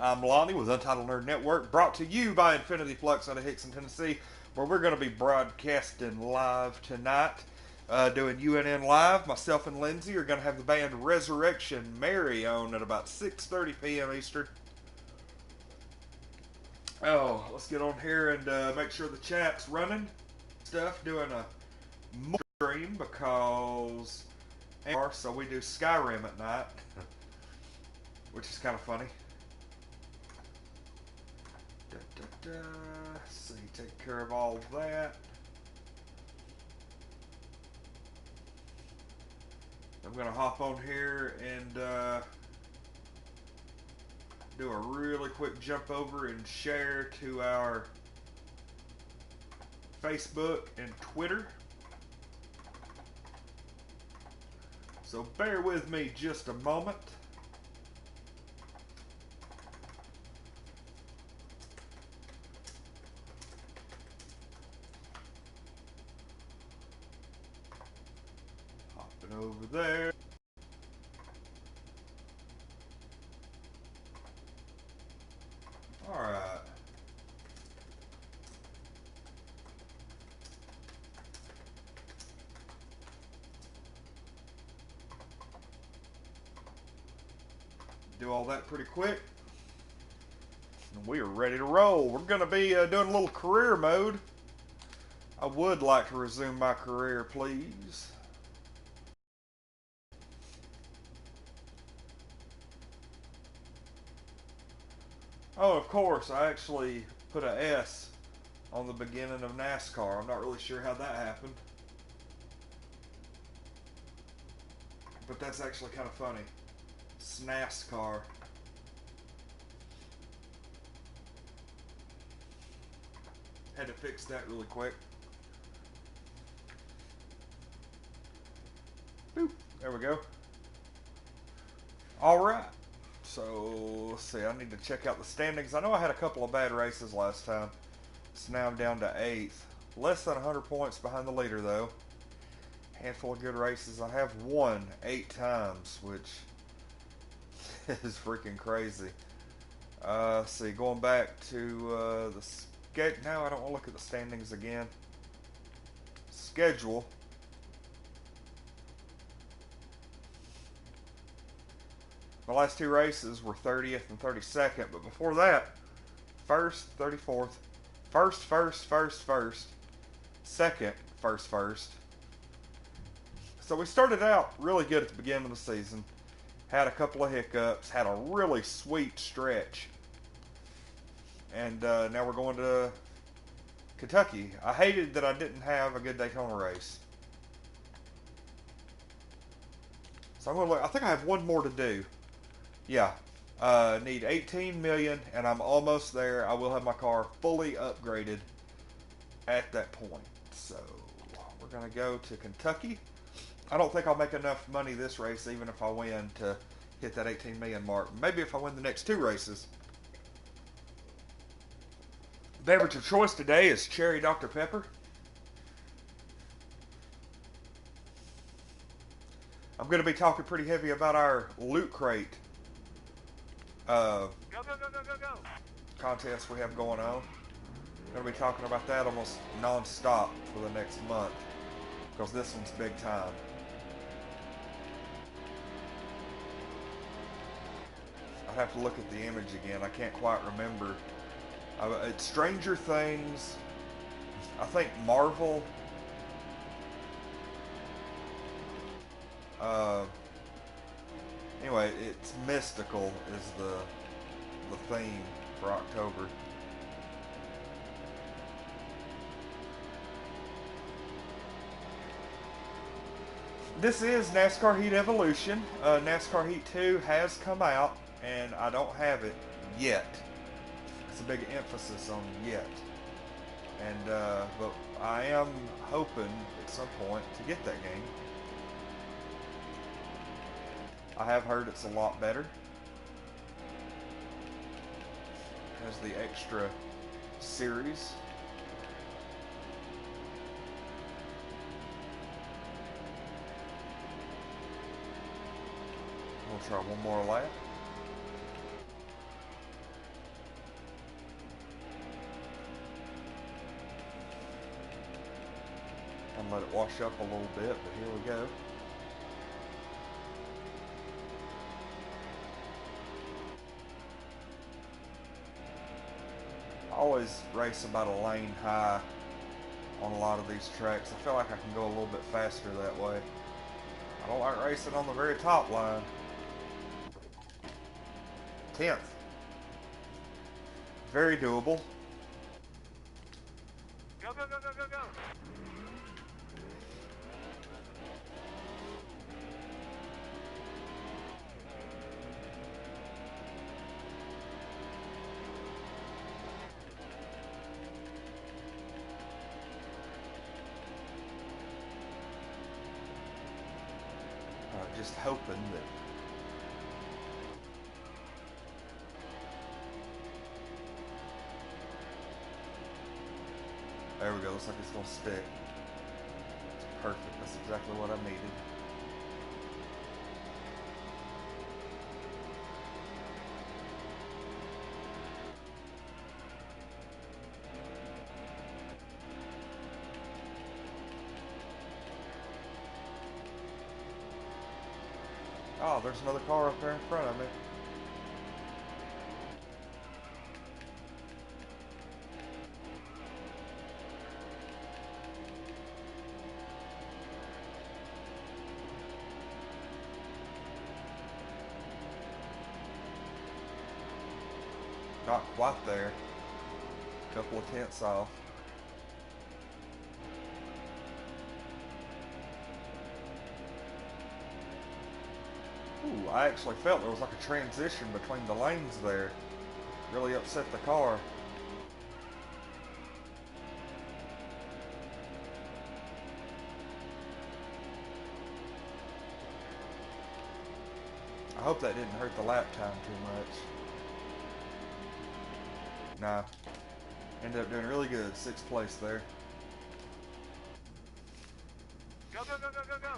I'm Lonnie with Untitled Nerd Network, brought to you by Infinity Flux out of Hickson, Tennessee, where we're going to be broadcasting live tonight, doing UNN Live. Myself and Lindsey are going to have the band Resurrection Mary on at about 6:30 p.m. Eastern. Oh, let's get on here and make sure the chat's running. Stuff doing a stream because so we do Skyrim at night, which is kind of funny. So you take care of all of that. I'm gonna hop on here and do a really quick jump over and share to our Facebook and Twitter. So bear with me just a moment. Hopping over there. All right. Do all that pretty quick. And we are ready to roll. We're going to be doing a little career mode. I would like to resume my career, please. Oh, of course, I actually put an S on the beginning of NASCAR. I'm not really sure how that happened. But that's actually kind of funny. NASCAR. Had to fix that really quick. Boop. There we go. Alright. So, let's see. I need to check out the standings. I know I had a couple of bad races last time. So now I'm down to 8th. Less than 100 points behind the leader, though. Handful of good races. I have won 8 times, which is freaking crazy. See, going back to the schedule. Now I don't want to look at the standings again. Schedule. My last 2 races were 30th and 32nd, but before that, 1st, 34th, 1st, 2nd, 1st. So we started out really good at the beginning of the season. Had a couple of hiccups, had a really sweet stretch. And now we're going to Kentucky. I hated that I didn't have a good Daytona race. So I'm going to look. I think I have one more to do. Yeah. Need 18 million, and I'm almost there. I will have my car fully upgraded at that point. So we're going to go to Kentucky. I don't think I'll make enough money this race, even if I win, to hit that 18 million mark. Maybe if I win the next 2 races. Beverage of choice today is Cherry Dr. Pepper. I'm going to be talking pretty heavy about our Loot Crate contest we have going on. I'm going to be talking about that almost non-stop for the next month, because this one's big time. I'd have to look at the image again. I can't quite remember. It's Stranger Things. I think Marvel. Anyway, it's mystical is the theme for October. This is NASCAR Heat Evolution. NASCAR Heat 2 has come out, and I don't have it yet. It's a big emphasis on yet. And but I am hoping at some point to get that game. I have heard it's a lot better. It has the extra series. We'll try one more lap. let it wash up a little bit, but here we go. I always race about a lane high on a lot of these tracks. I feel like I can go a little bit faster that way. I don't like racing on the very top line. 10th. Very doable. Go, go, go, go, go, go. Just hoping that there we go, looks like it's gonna stick. It's perfect, that's exactly what I needed. Oh, there's another car up there in front of me. Not quite there. Couple of tenths off. Ooh, I actually felt there was like a transition between the lanes there. Really upset the car. I hope that didn't hurt the lap time too much. Nah. Ended up doing really good. 6th place there. Go, go, go, go, go, go.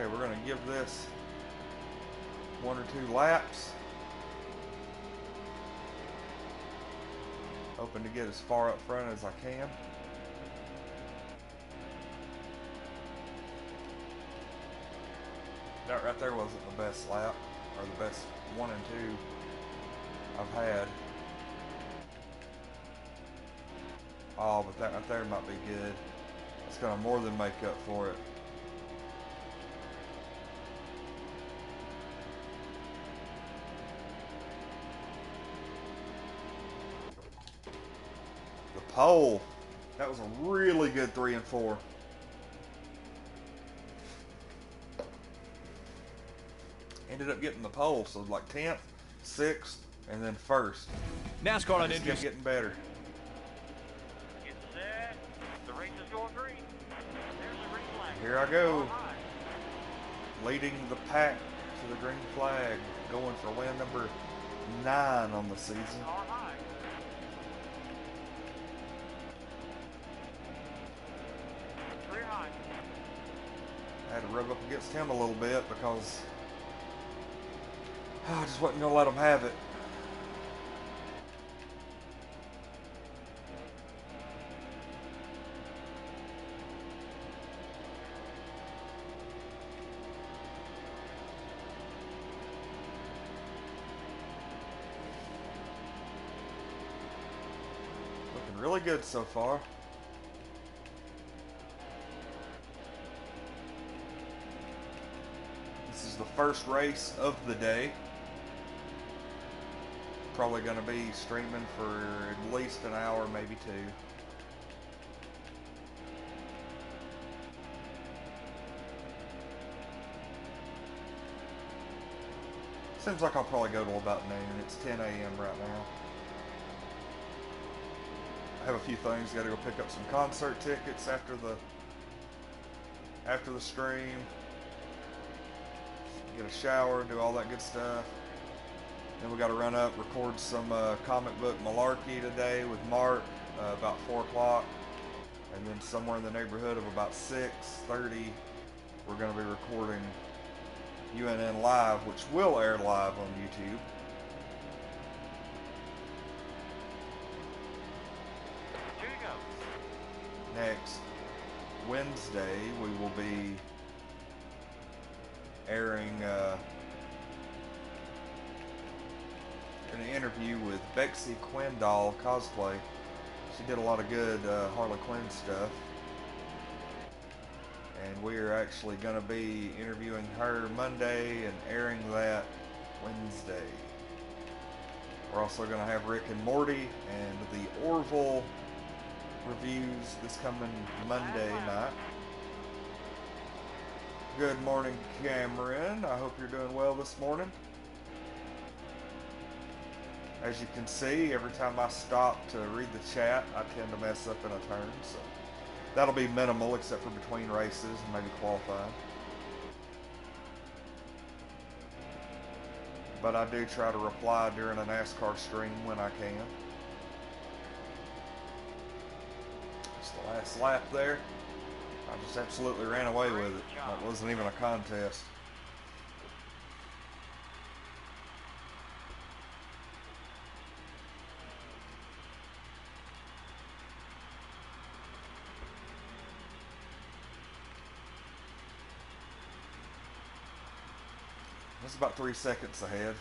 Okay, we're going to give this 1 or 2 laps. Hoping to get as far up front as I can. That right there wasn't the best lap, or the best 1 and 2 I've had. Oh, but that right there might be good. It's going to more than make up for it. Pole. That was a really good 3 and 4. Ended up getting the pole, so like 10th, 6th, and then 1st. NASCAR on Just kept getting better. Get set. The race is going green. There's the green flag. Here I go. Leading the pack to the green flag. Going for win number 9 on the season. Car high. I had to rub up against him a little bit because I just wasn't going to let him have it. Looking really good so far. This is the first race of the day. Probably going to be streaming for at least an hour, maybe 2. Seems like I'll probably go till about noon. It's 10 a.m. right now. I have a few things. Got to go pick up some concert tickets after the stream, get a shower, do all that good stuff. Then we got to run up, record some comic book malarkey today with Mark about 4 o'clock. And then somewhere in the neighborhood of about 6:30, we're going to be recording UNN Live, which will air live on YouTube. Here you go. Next Wednesday, we will be airing an interview with Bexy Quindoll Cosplay. She did a lot of good Harley Quinn stuff. And we are actually going to be interviewing her Monday and airing that Wednesday. We're also going to have Rick and Morty and the Orville reviews this coming Monday night. Good morning, Cameron. I hope you're doing well this morning. As you can see, every time I stop to read the chat, I tend to mess up in a turn, so that'll be minimal except for between races and maybe qualifying. But I do try to reply during a NASCAR stream when I can. Just the last lap there. I just absolutely ran away with it. That wasn't even a contest. It's about 3 seconds ahead.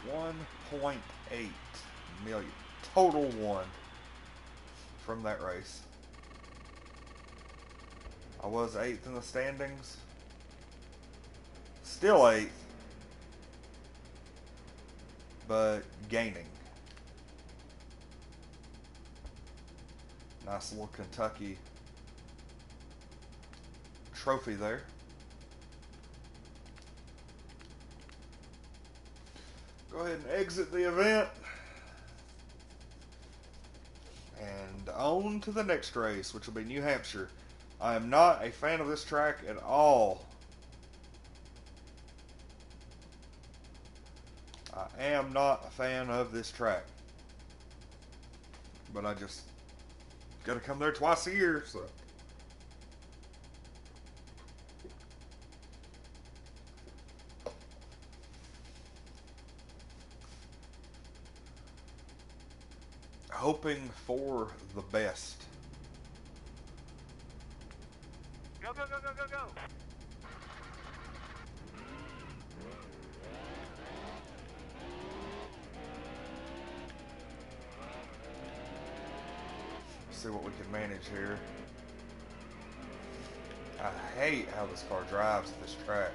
1.8 million. Total won from that race. I was 8th in the standings. Still 8th. But gaining. Nice little Kentucky trophy there. Go ahead and exit the event. And on to the next race, which will be New Hampshire. I am not a fan of this track at all. I am not a fan of this track. But I just gotta come there twice a year, so. Hoping for the best. Go, go, go, go, go, go. See what we can manage here. I hate how this car drives at this track.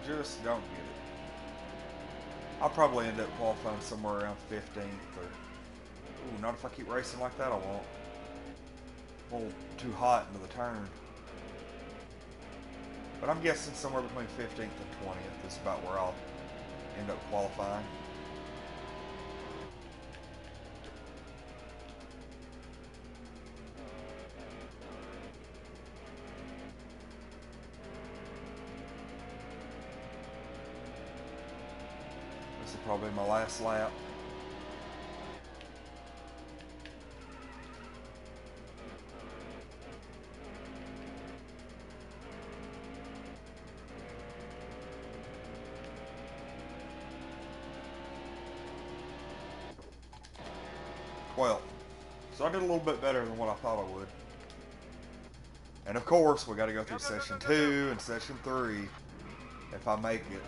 Just don't get it. I'll probably end up qualifying somewhere around 15th or... Ooh, not if I keep racing like that, I won't. A little too hot into the turn. But I'm guessing somewhere between 15th and 20th is about where I'll end up qualifying. This is probably my last lap. Well, so I did a little bit better than what I thought I would. And of course, we got to go through session 2 and session 3 if I make it.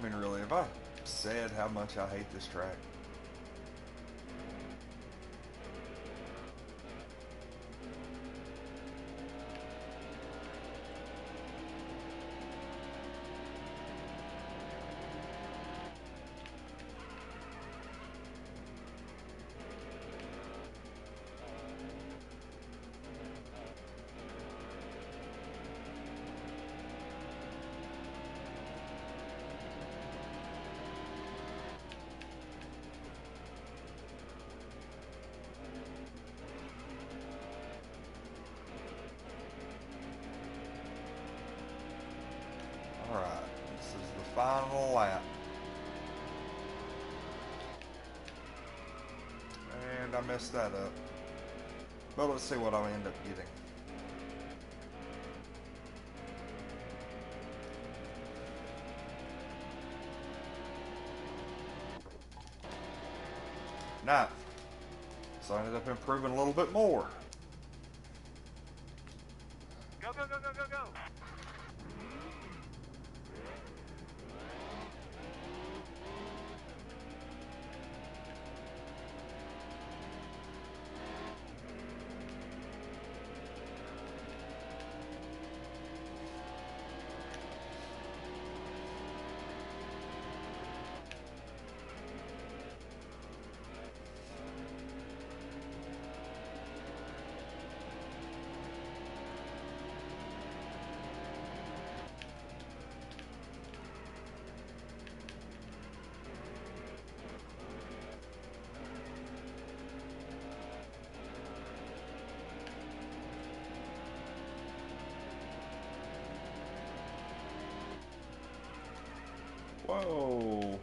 I mean, really, have I said how much I hate this track? Alright, this is the final lap. And I messed that up. But let's see what I end up getting. Ninth. So I ended up improving a little bit more. Go, go, go, go, go, go. Whoa.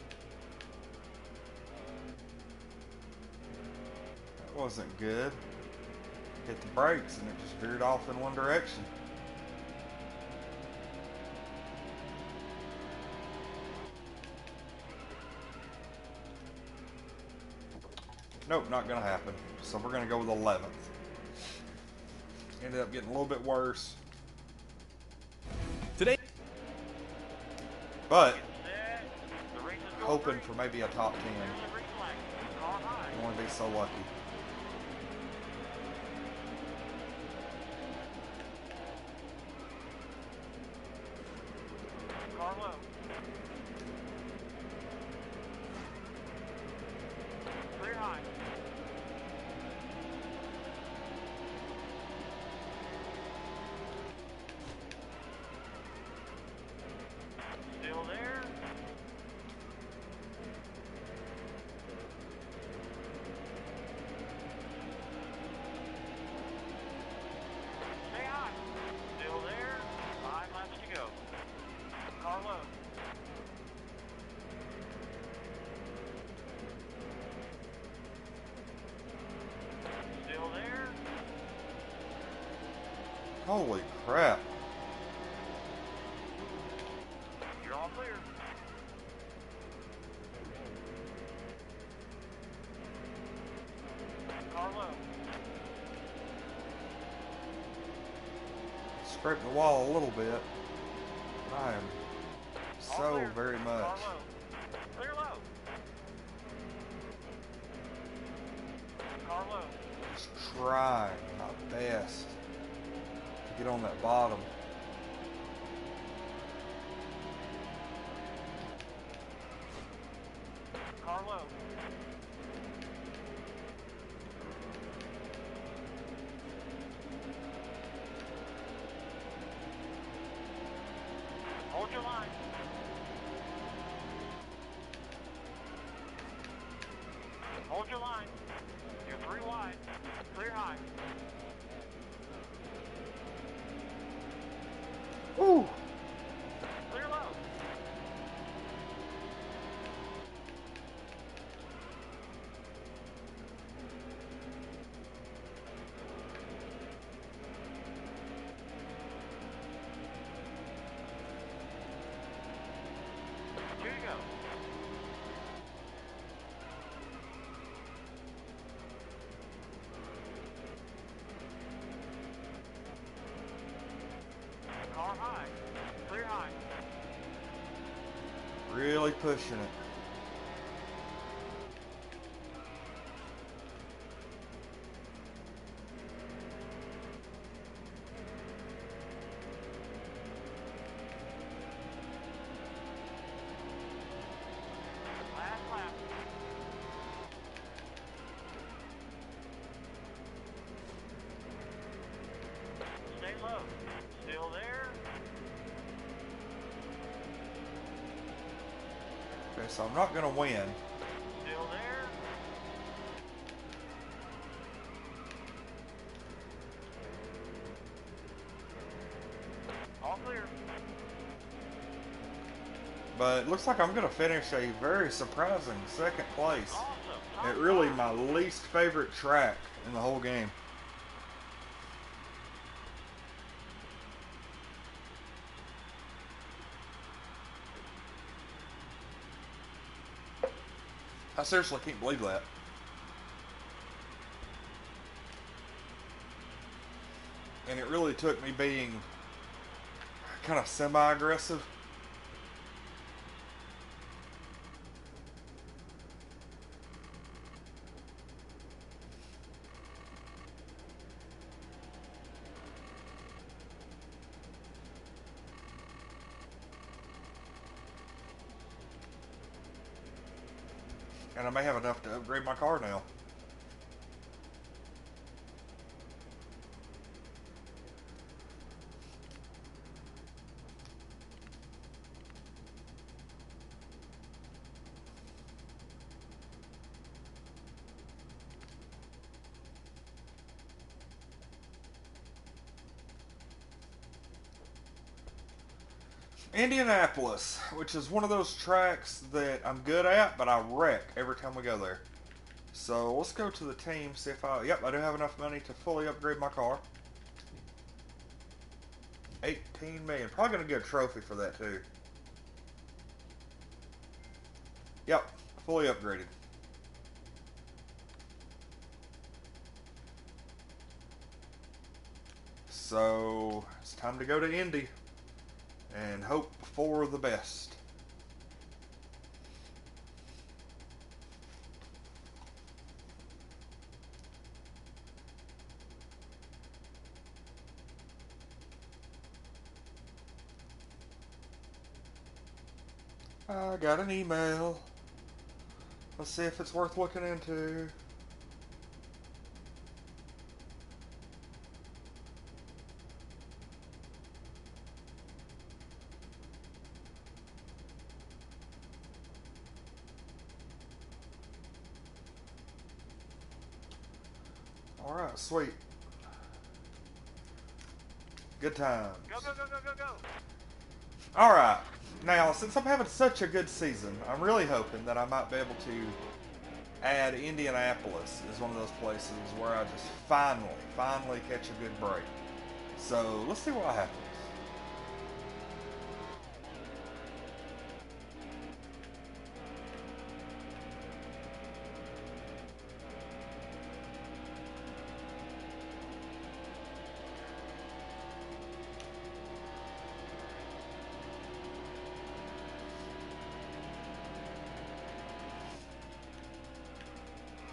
That wasn't good. Hit the brakes and it just veered off in one direction. Nope, not gonna happen. So we're gonna go with 11th. Ended up getting a little bit worse. Today, But Set. The race is going hoping green. for maybe a top 10. There's the green flag. Car high. I want to be so lucky. Car low. Clear high. Still there. Stay high. Still there. 5 laps to go. Car low. Still there. Holy crap. You're all clear. Car low. Scraped the wall a little bit. I am All so clear. very Car much low. Clear low. Car low. just trying my best to get on that bottom. Car low. Hold your line. Hold your line. You're 3 wide. Clear high. Woo! Clear low. Really pushing it. Last lap. Stay low. Still there. Okay, so I'm not going to win. Still there. All clear. But it looks like I'm going to finish a very surprising second place. Awesome. At really my least favorite track in the whole game. I seriously can't believe that. And it really took me being kind of semi-aggressive. And I may have enough to upgrade my car now. Indianapolis, which is one of those tracks that I'm good at, but I wreck every time we go there. So let's go to the team, see if yep, I do have enough money to fully upgrade my car. 18 million, probably gonna get a trophy for that too. Yep, fully upgraded. So it's time to go to Indy and hope for the best. I got an email. Let's see if it's worth looking into. Alright, sweet. Good times. Go, go, go, go, go, go. Alright, now since I'm having such a good season, I'm really hoping that I might be able to add Indianapolis as one of those places where I just finally catch a good break. So let's see what happens.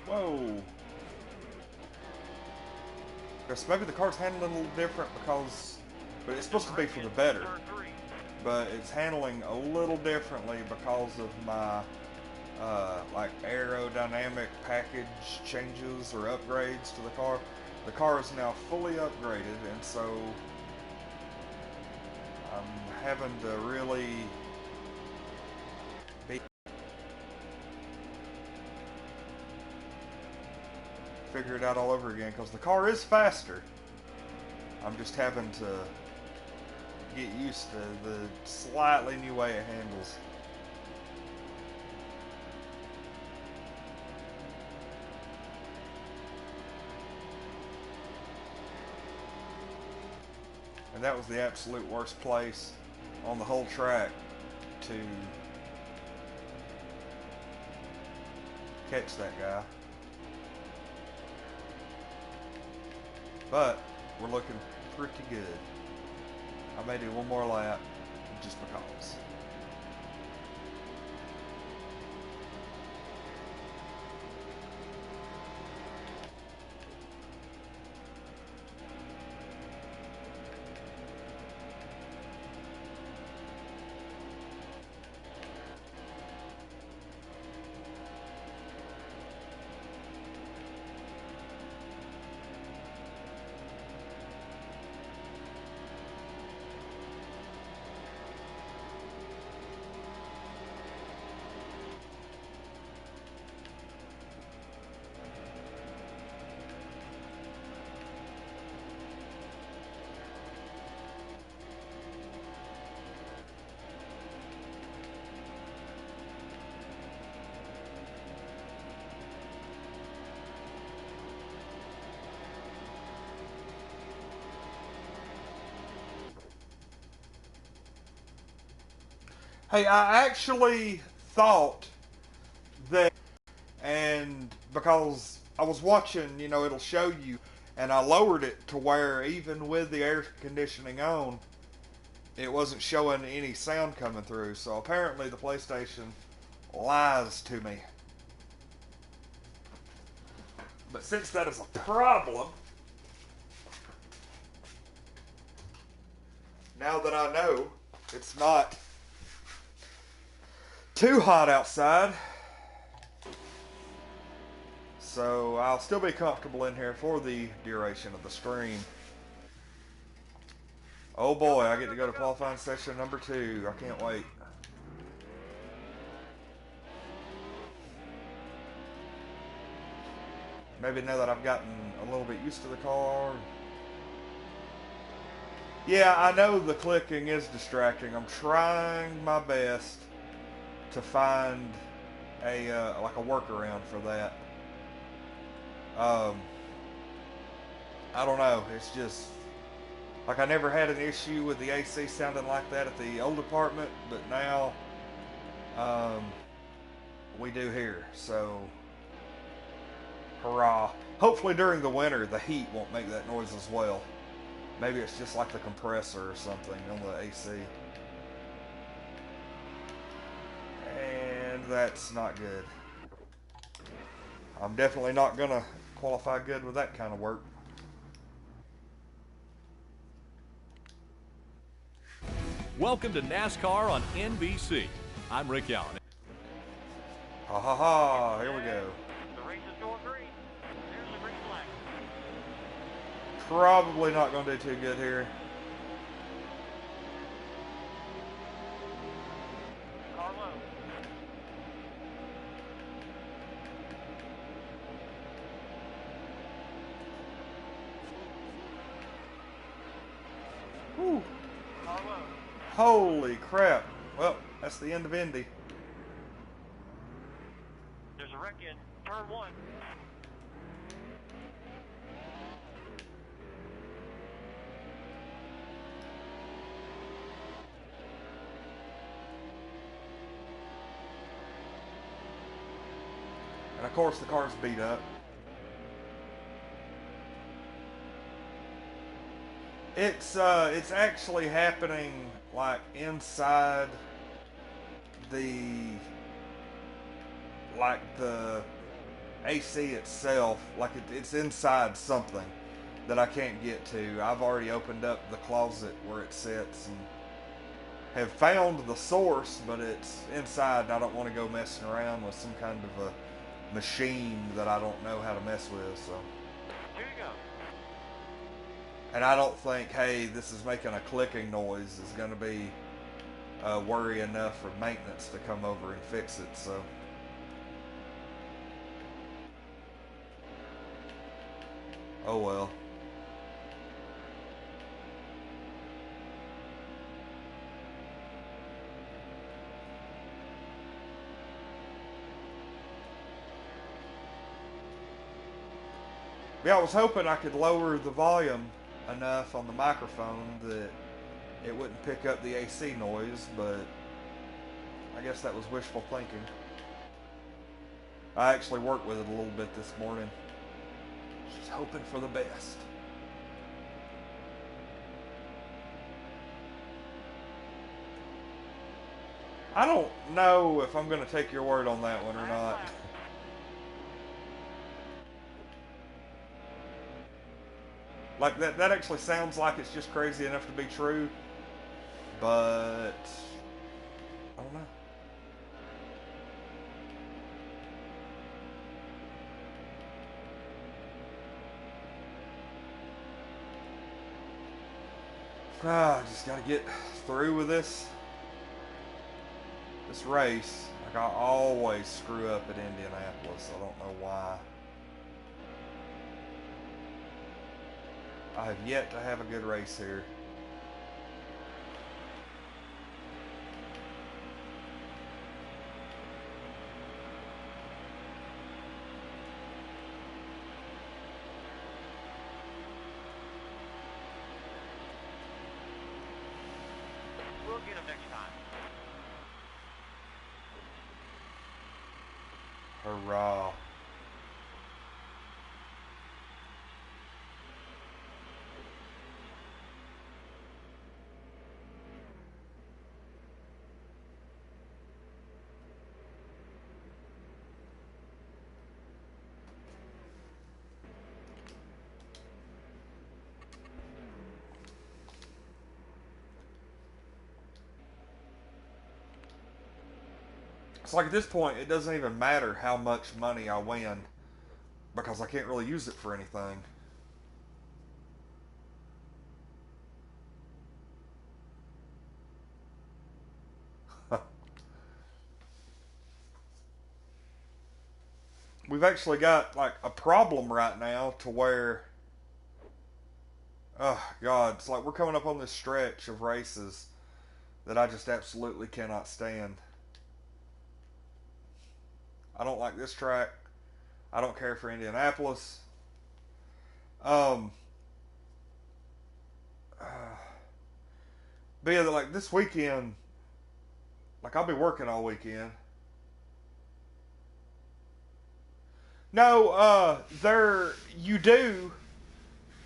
Whoa. Guess maybe the car's handling a little different but it's supposed to be for the better. Turn 3. But it's handling a little differently because of my like aerodynamic package changes or upgrades to the car. The car is now fully upgraded, and so I'm having to really figure it out all over again because the car is faster. I'm just having to get used to the slightly new way it handles. And that was the absolute worst place on the whole track to catch that guy. But we're looking pretty good. I may do one more lap just because. Hey, I actually thought that, and because I was watching, it'll show you, and I lowered it to where even with the air conditioning on, it wasn't showing any sound coming through. So apparently the PlayStation lies to me. But since that is a problem, now that I know it's not too hot outside, so I'll still be comfortable in here for the duration of the stream. Oh boy, I get to go to qualifying session number 2. I can't wait. Maybe now that I've gotten a little bit used to the car. Yeah, I know the clicking is distracting. I'm trying my best to find like a workaround for that. I don't know. It's just like I never had an issue with the AC sounding like that at the old apartment, but now we do here. So hurrah! Hopefully during the winter the heat won't make that noise as well. Maybe it's just like the compressor or something on the AC. And that's not good. I'm definitely not gonna qualify good with that kind of work. Welcome to NASCAR on NBC. I'm Rick Allen. Ha ha ha, here we go. The race is going green. There's the green flag. Probably not going to do too good here. Carlo. Whew. Carlo. Holy crap. Well, that's the end of Indy. There's a wreck in turn 1. And of course the car's beat up. It's actually happening like inside the AC itself, like it's inside something that I can't get to. I've already opened up the closet where it sits and have found the source, but it's inside and I don't want to go messing around with some kind of a machine that I don't know how to mess with. So Here you go. and I don't think, hey, this is making a clicking noise is going to be worry enough for maintenance to come over and fix it. So oh well. Yeah, I was hoping I could lower the volume enough on the microphone that it wouldn't pick up the AC noise, but I guess that was wishful thinking. I actually worked with it a little bit this morning. Just hoping for the best. I don't know if I'm going to take your word on that one or not. Like that actually sounds like it's just crazy enough to be true, but I don't know. I just got to get through with this race. Like I always screw up at Indianapolis. I don't know why. I have yet to have a good race here. We'll get him next time. Hurrah. It's like at this point, it doesn't even matter how much money I win because I can't really use it for anything. We've actually got like a problem right now to where, oh God, it's like we're coming up on this stretch of races that I just absolutely cannot stand. I don't like this track. I don't care for Indianapolis. Um, uh, but yeah, like this weekend, like I'll be working all weekend. No, there you do,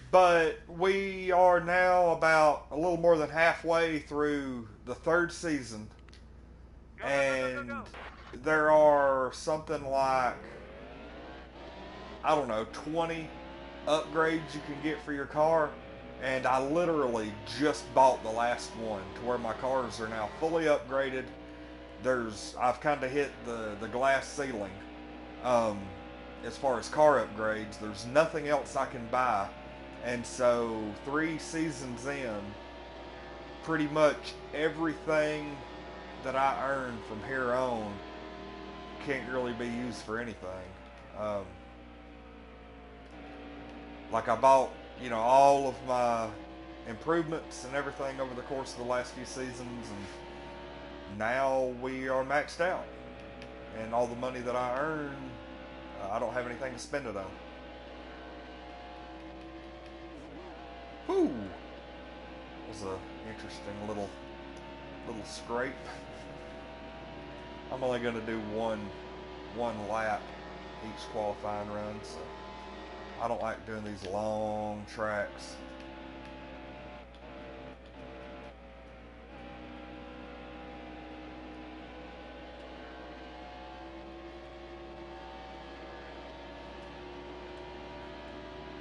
but we are now about a little more than halfway through the third season, and there are something like, I don't know, 20 upgrades you can get for your car, and I literally just bought the last one to where my cars are now fully upgraded. I've kind of hit the glass ceiling. As far as car upgrades, there's nothing else I can buy. And so 3 seasons in, pretty much everything that I earn from here on can't really be used for anything. Like I bought, all of my improvements and everything over the course of the last few seasons, and now we are maxed out. And all the money that I earn, I don't have anything to spend it on. Whew. That was a interesting little scrape. I'm only going to do one lap each qualifying run, so I don't like doing these long tracks.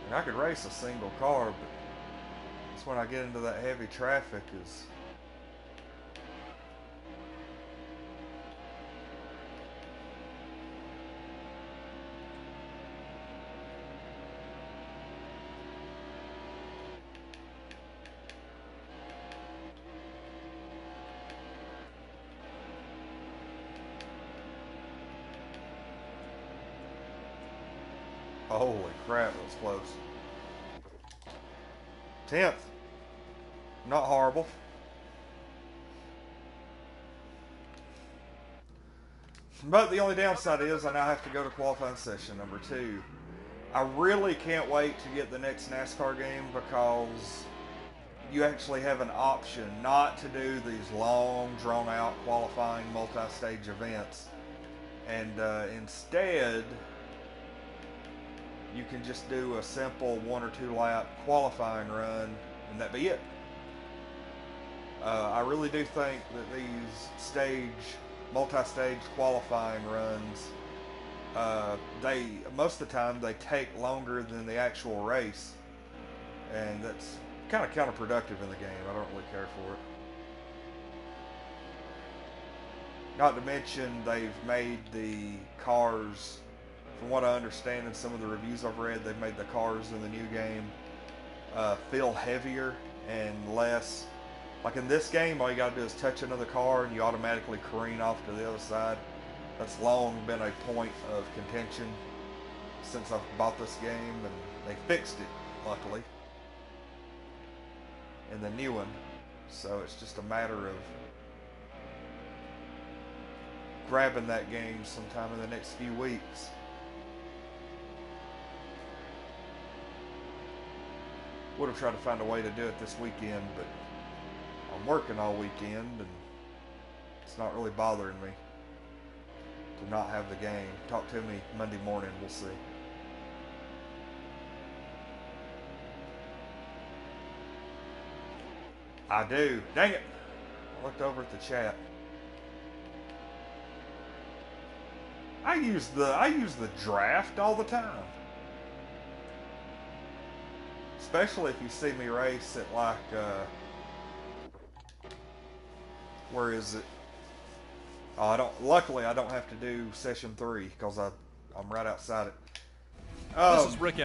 And I could race a single car, but it's when I get into that heavy traffic is holy crap, that was close. 10th. Not horrible. But the only downside is I now have to go to qualifying session number 2. I really can't wait to get the next NASCAR game because you actually have an option not to do these long, drawn-out qualifying multi-stage events. And instead, you can just do a simple 1 or 2 lap qualifying run and that be it. I really do think that these multi-stage qualifying runs, most of the time they take longer than the actual race, and that's kind of counterproductive in the game. I don't really care for it. Not to mention they've made the cars, from what I understand in some of the reviews I've read, they've made the cars in the new game feel heavier and less. Like in this game, all you got to do is touch another car and you automatically careen off to the other side. That's long been a point of contention since I've bought this game, and they fixed it, luckily, in the new one. So it's just a matter of grabbing that game sometime in the next few weeks. Would have tried to find a way to do it this weekend, but I'm working all weekend and it's not really bothering me. to not have the game. Talk to me Monday morning. We'll see. I do. Dang it. I looked over at the chat. I use the draft all the time. Especially if you see me race at like where is it? Oh, I don't. Luckily, I don't have to do session 3 because I'm right outside it. This is Rick.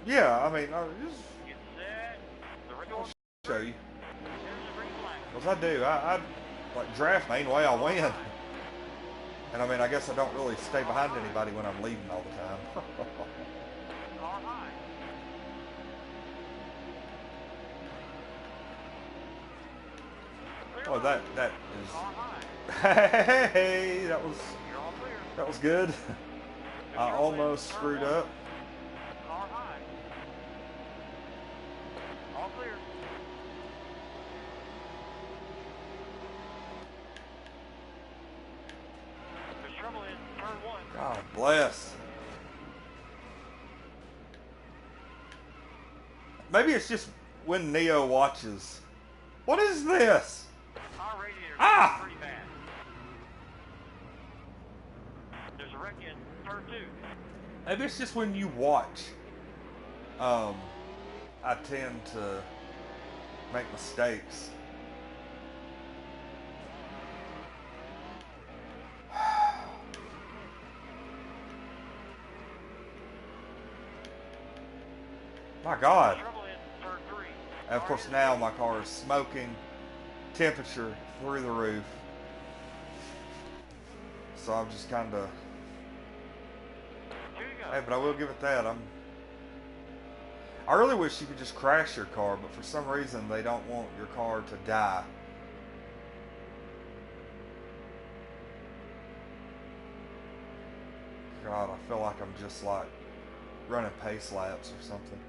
Yeah, I mean, I'll just Get set. The red show you. There's the green flag. Because I do. I like draft main way I win. And I mean, I guess I don't really stay behind anybody when I'm leading all the time. Car high. Oh, that is. Car high. Hey, that was You're all clear. good. I almost screwed up. Car high. All clear. There's trouble in turn 1. God bless. Maybe it's just when Neo watches. What is this? Our radiator Ah! pretty bad. There's a wreck in turn 2. Maybe it's just when you watch. I tend to make mistakes. My God. Trouble in turn 3. And of course now my car is smoking, temperature through the roof. So I'm just kind of, Here you go. hey, but I will give it that. I really wish you could just crash your car, but for some reason they don't want your car to die. God, I feel like I'm just like running pace laps or something.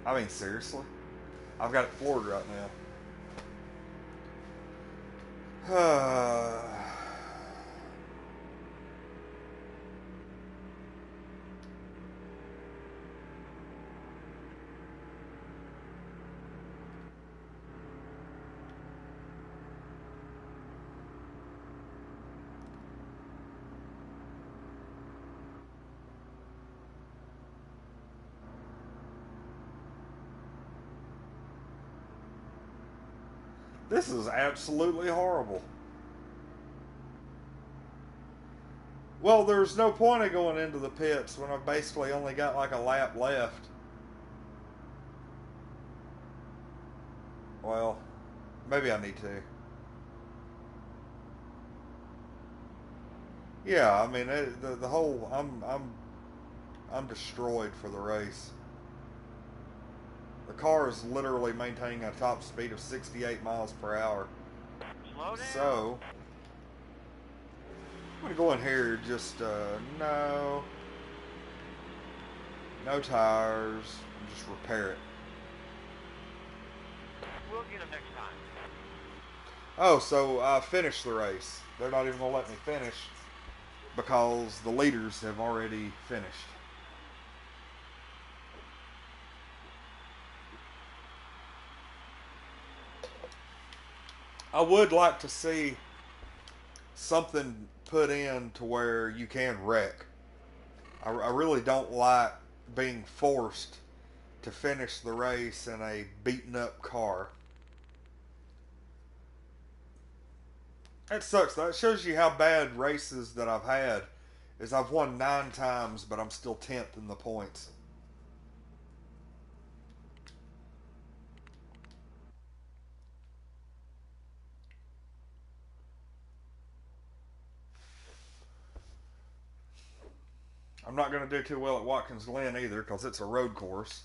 I mean, seriously? I've got it floored right now. This is absolutely horrible. Well, there's no point of going into the pits when I've basically only got like a lap left. Well, maybe I need to. Yeah, I mean the whole I'm destroyed for the race. The car is literally maintaining a top speed of 68 miles per hour. Slow down. So I'm gonna go in here. Just no tires. Just repair it. We'll get him next time. Oh, so I finished the race. They're not even gonna let me finish because the leaders have already finished. I would like to see something put in to where you can wreck. I really don't like being forced to finish the race in a beaten up car. That sucks. That shows you how bad races that I've had is I've won 9 times, but I'm still 10th in the points. I'm not going to do too well at Watkins Glen either because it's a road course.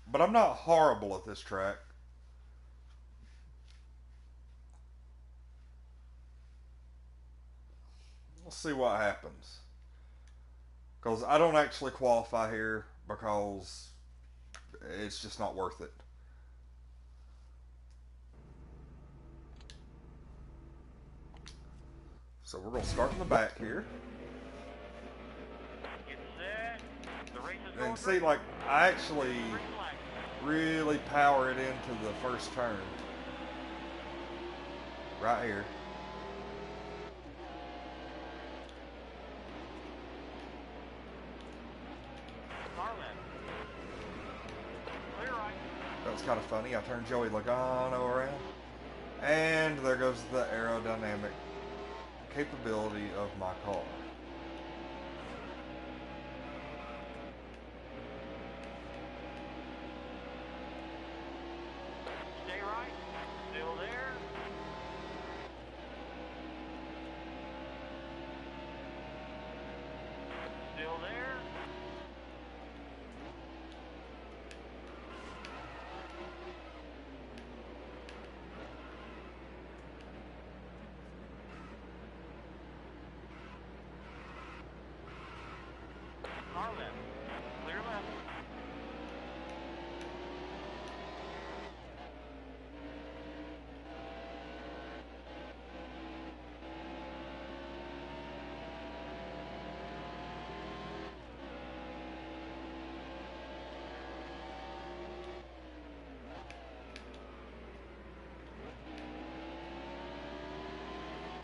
But I'm not horrible at this track. We'll see what happens. Because I don't actually qualify here. because it's just not worth it. So we're going to start in the back here. Get set. The race is going And see, like, I actually green flag. really power it into the first turn. Right here. Car left. Clear right. That was kind of funny. I turned Joey Logano around. And there goes the aerodynamic capability of my car. Stay right. Still there. Still there. Car left. Clear left.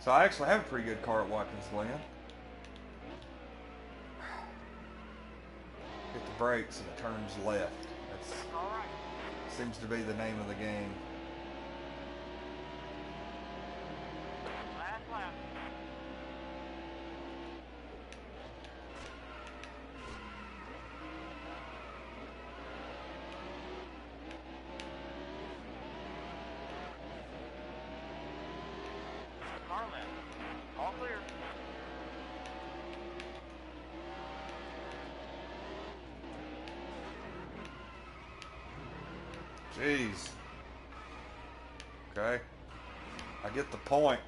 So I actually have a pretty good car at Watkins Glen. Hit the brakes and it turns left. That All right. seems to be the name of the game. Last lap. Car left. All clear. Jeez. Okay. I get the point.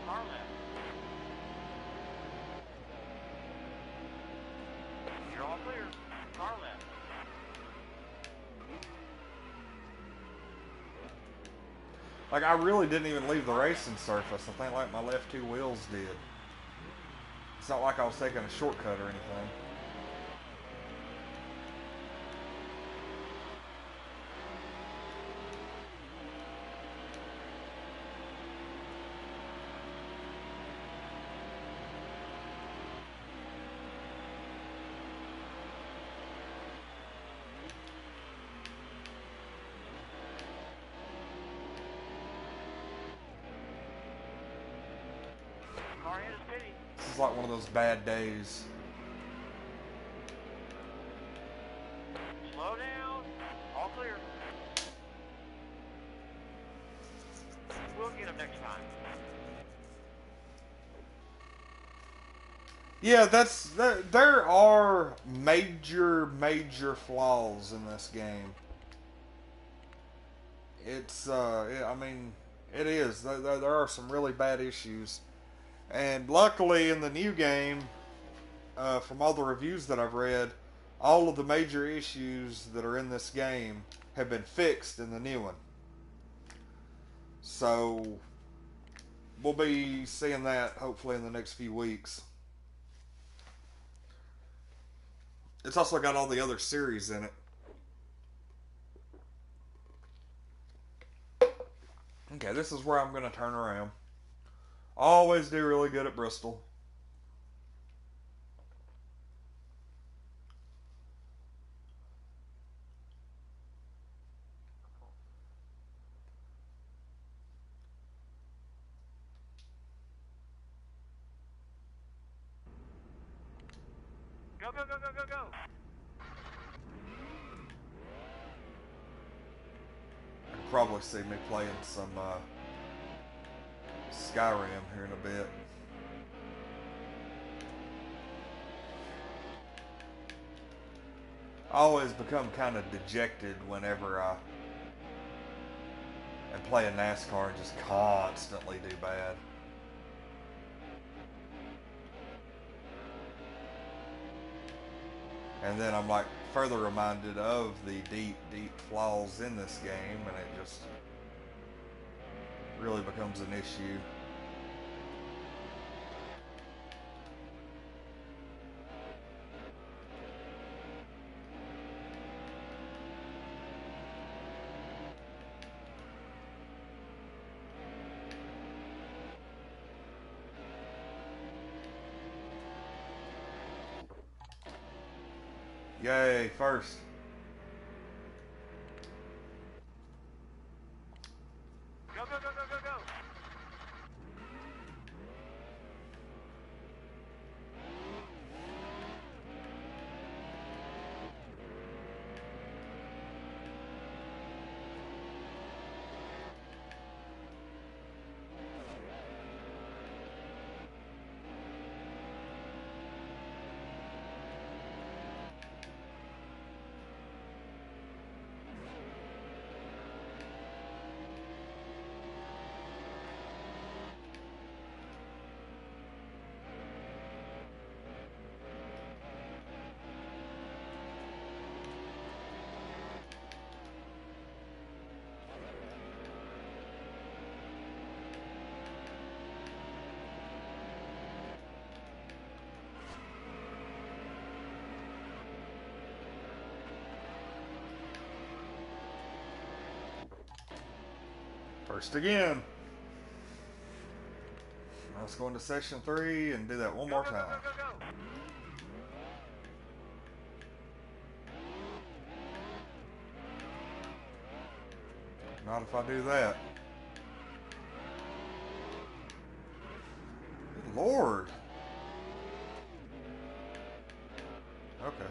Car left. You're all clear. Car left. Like, I really didn't even leave the racing surface. I think like my left two wheels did. It's not like I was taking a shortcut or anything. Car hit is pity. This is like one of those bad days. Slow down. All clear. We'll get him next time. Yeah, there are major flaws in this game. It's I mean, it is. There are some really bad issues, and luckily in the new game, from all the reviews that I've read, all of the major issues that are in this game have been fixed in the new one. So we'll be seeing that hopefully in the next few weeks. It's also got all the other series in it. Okay, this is where I'm going to turn around. Always do really good at Bristol. Go, go, go, go, go, go. You'll probably see me playing some Skyrim here in a bit. always become kind of dejected whenever I am playing NASCAR and just constantly do bad. And then I'm like further reminded of the deep, deep flaws in this game, and it just really becomes an issue. Yay, first. Go, go, go, go, go, go. First again. Let's go into section 3 and do that one more Go, go, time. go, go, go. Not if I do that. Good Lord. Okay.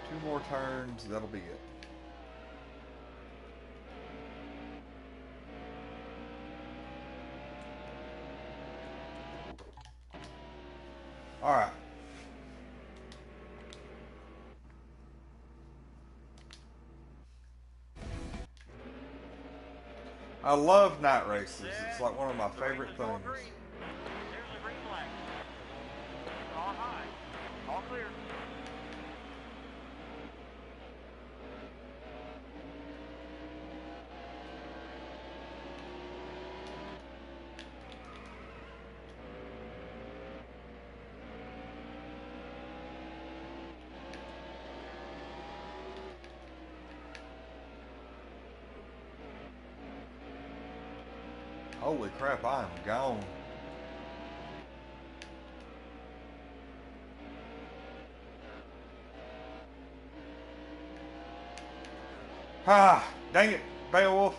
Two more turns, that'll be it. All right. I love night races. It's like one of my favorite things. There's the green flag. On high. All clear. Holy crap, I am gone. Ah, dang it, Beowulf.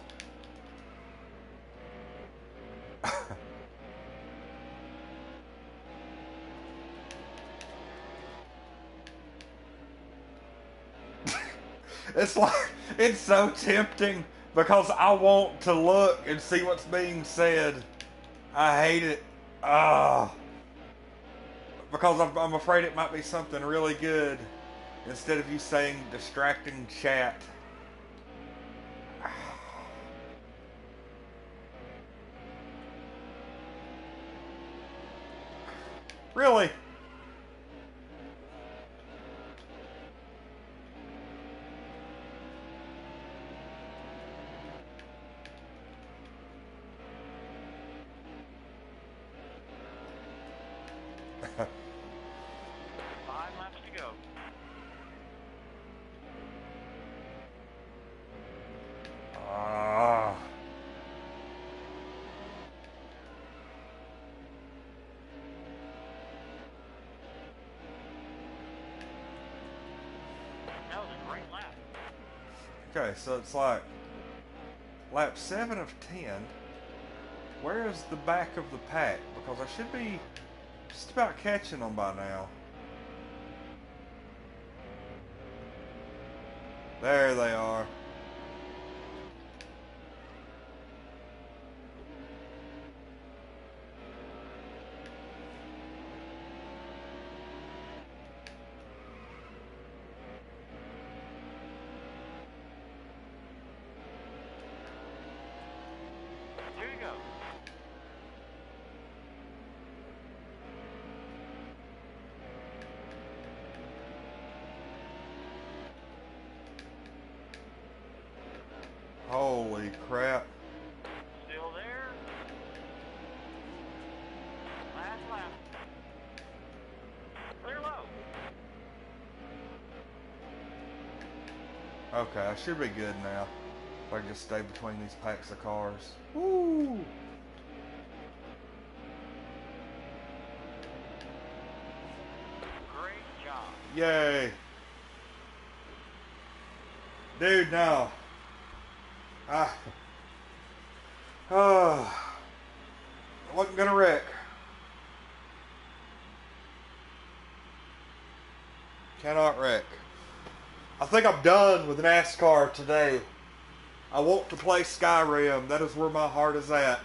It's like, it's so tempting because I want to look and see what's being said. I hate it. Because I'm afraid it might be something really good instead of you saying distracting chat. Really? 5 laps to go. Ah. That was a great lap. Okay, so it's like lap 7 of 10. Where is the back of the pack? Because I should be just about catching them by now. There they are. Here you go. Holy crap. Still there. Last lap. Clear low. Okay, I should be good now. If I can just stay between these packs of cars. Woo! Great job. Yay! Dude, no. I wasn't gonna wreck. Cannot wreck. I think I'm done with NASCAR today. I want to play Skyrim. That is where my heart is at.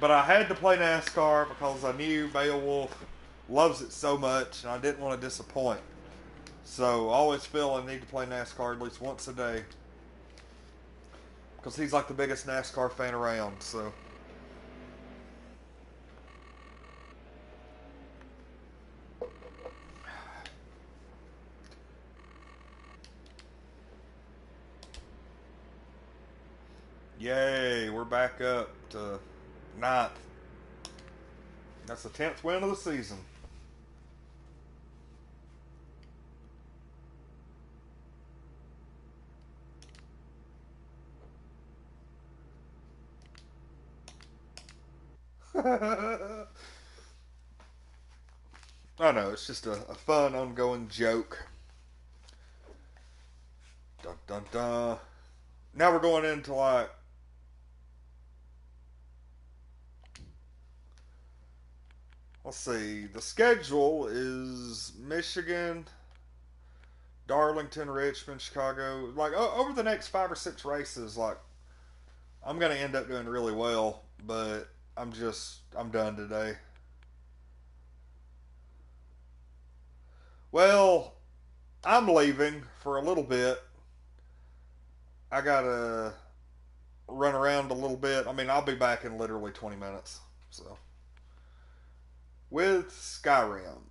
But I had to play NASCAR because I knew Beowulf loves it so much and I didn't want to disappoint. So I always feel I need to play NASCAR at least once a day. Because he's like the biggest NASCAR fan around, so. Yay, we're back up to 9th. That's the 10th win of the season. I know, it's just a fun, ongoing joke. Dun dun dun. Now we're going into like let's see, the schedule is Michigan, Darlington, Richmond, Chicago. Like over the next 5 or 6 races, like I'm gonna end up doing really well, but I'm done today. Well, I'm leaving for a little bit. I gotta run around a little bit. I mean, I'll be back in literally 20 minutes. So, with Skyrim.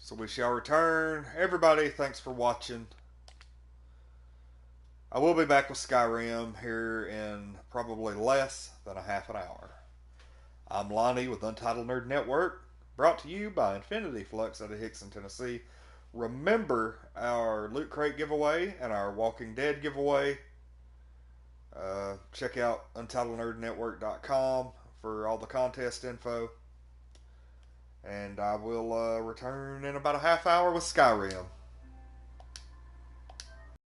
So we shall return. Everybody, thanks for watching. I will be back with Skyrim here in probably less than a half an hour. I'm Lonnie with Untitled Nerd Network, brought to you by Infinity Flux out of Hickson, Tennessee. Remember our Loot Crate giveaway and our Walking Dead giveaway. Check out UntitledNerdNetwork.com for all the contest info. And I will return in about a half hour with Skyrim.